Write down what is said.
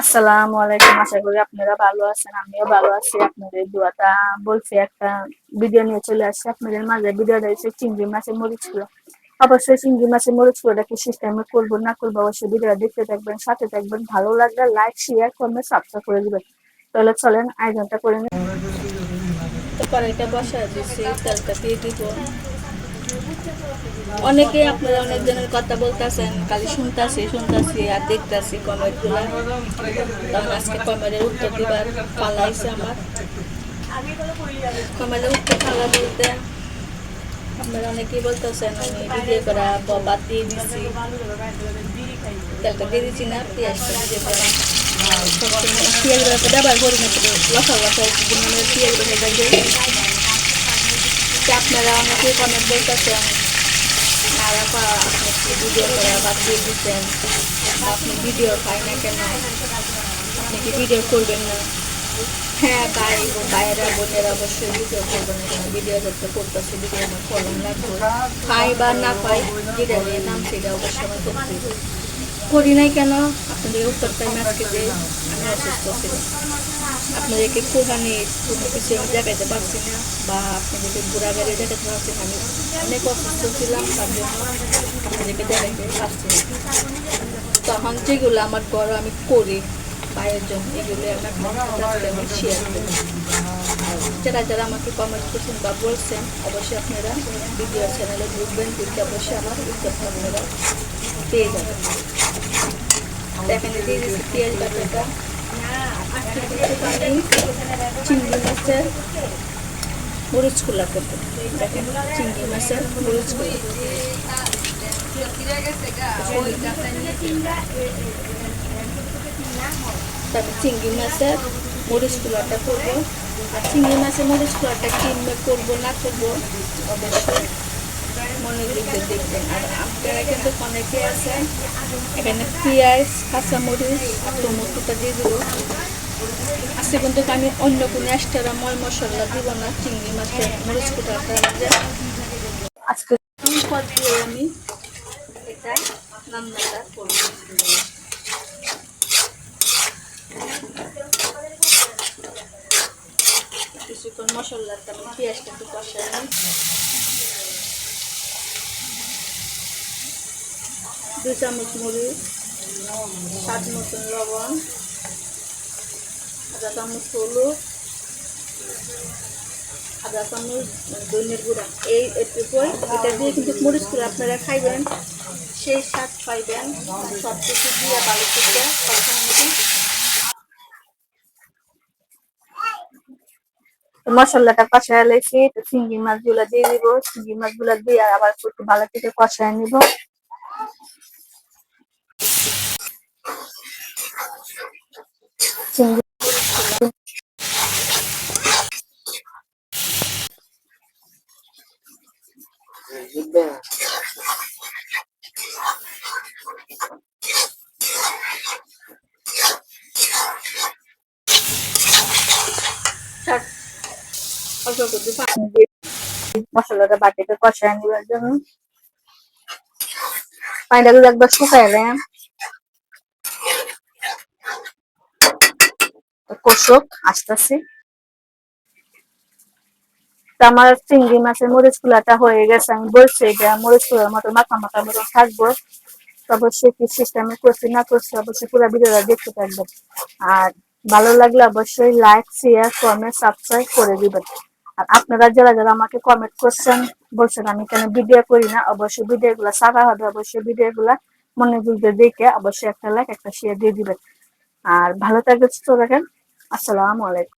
আসসালামু আলাইকুম। আশা করি আপনারা ভালো আছেন। আমিও ভালো আছি। আপনাদের দোয়াটা বলছি একটা ভিডিও নিয়ে চলে আসছি আপনাদের মাঝে। ভিডিওটা হচ্ছে চিংড়ি মাছের মরিচ কুড়া। অবশ্যই চিংড়ি মাছের মরিচ কুড়াটা কি সিস্টেমে করবো না করবো অবশ্যই ভিডিওটা দেখতে থাকবেন, সাথে থাকবেন। ভালো লাগলে লাইক, শেয়ার, কমেন্ট, সাবস্ক্রাইব করে দিবেন। তাহলে চলেন আয়োজনটা করে নিন। কড়াইটা বসায় দিচ্ছি, তেলটা দিয়ে দিব। অনেকে আপনারা অনেক জনের কথা বলতেছেন, খালি শুনতাছি আর দেখতাছি কমেন্ট গুলা। তখন আজকে কমেন্টের উত্তর দিবার পালাইছে আমার। কমেন্টের উত্তর পালা বলতে আপনারা অনেকেই বলতেছেন আমি ভিডিও করা বাদ দিয়ে দিচ্ছি, তেলটা দিয়ে দিচ্ছি না, পেঁয়াজটা দিয়ে দিলাম। পেঁয়াজগুলো তো ব্যবহার করি না, লসা লসা পেঁয়াজগুলো দিই। আপনারা অনেকেই কমেন্ট বলতেছেন আপনি ভিডিও করা বাদ দিয়ে দিচ্ছেন, আপনি ভিডিও পাই না কেন, আপনি কি ভিডিও করবেন না? হ্যাঁ, ভাইয়েরা বোনেরা অবশ্যই ভিডিও করবেন না কেন, ভিডিও করতে করতেছি, ভিডিও আমার ফলন লাগবে, পাই বা না পাই যেটা নিয়ে নাম সেটা অবশ্যই আমার করতে করি নাই কেন। আপনাদের উত্তর টাইম আজকে যে আমি অসুস্থ ছিলাম, আপনাদেরকে কোরআনে কোনো কিছু আমি দেখাইতে পারছি না, বা আপনাদেরকে ঘোরাঘুরি দেখাতে পারছি না। আমি অনেক অসুস্থ ছিলাম, তার জন্য আপনাদেরকে দেখাইতে পারছি না। তখন যেগুলো আমার বড় আমি করি পায়ের জন্য, এগুলো আমি শেয়ার করি। যারা যারা আমাকে কমেন্ট করছেন বা বলছেন অবশ্যই আপনারা ভিডিও চ্যানেলে ঢুকবেন, ঢুকতে অবশ্যই আমার উত্তরটা আপনারা পেয়ে যাবেন। এখানে দিয়ে দিচ্ছি পেঁয়াজ বাটাটা, আমি চিংড়ি মাছের মরিচ খোলা করবো। দেখেন চিংড়ি মাছের মরিচ খোলা, তারপর চিংড়ি মাছের মরিচ খোলাটা করবো। আর চিংড়ি মাছের মরিচ খোলাটা কিনবে করবো না করবো অবশ্যই মনোযোগ দিয়ে দেখবেন। আর আপনারা কিন্তু অনেকে আছেন, এখানে পেঁয়াজ, কাঁচামরিচ আর টমেটোটা দিয়ে দেবো। আজকে কিন্তু আমি অন্য কোনো এক্সট্রা মশলা দিব না চিংড়ি মাছের মরিচ খোলাটার মধ্যে। আজকে পদ দিয়ে আমি এটা রান্নাটা করব। কিছুক্ষণ মশলাটা আমি পেঁয়াজটা একটু কষাই নিই। 2 চামচ মরিচ, স্বাদ মতন লবণ, 1/2 চামচ হলুদ, 1/2 চামচ ধনিয়ার গুঁড়া। এই এটুকুই, এটা দিয়ে কিন্তু মরিচ করে আপনারা খাইবেন, সেই স্বাদ পাইবেন। সব কিছু দিয়ে ভালো করে মশলাটা কষায় লেছি, তো চিংড়ি মাছগুলো দিয়ে দিব। চিংড়ি মাছগুলো দিয়ে আবার একটু ভালো করে কষায় নিব। চিংড়ি মশলাটা বাটিতে কষায় নিবার জন্য পানিটা যদি একবার শুকায় দেন কষক আসতেছে। আমার চিংড়ি মাছের মরিচ কুলাটা হয়ে গেছে, আমি বলছি এটা মরিচ কুলার মতো মাথা মাথা মতো থাকবো। অবশ্যই কি সিস্টেমে করছি না করছি অবশ্যই পুরো ভিডিওটা দেখতে থাকবেন। আর ভালো লাগলে অবশ্যই লাইক, শেয়ার, কমেন্ট, সাবস্ক্রাইব করে দিবেন। আর আপনারা যারা যারা আমাকে কমেন্ট করছেন বলছেন আমি কেন ভিডিও করি না, অবশ্যই ভিডিও গুলা সারা হবে, অবশ্যই ভিডিও গুলা মনোযোগ দিয়ে দেখে অবশ্যই একটা লাইক একটা শেয়ার দিয়ে দিবেন। আর ভালো থাকবেন, সুস্থ থাকেন। আসসালামু আলাইকুম।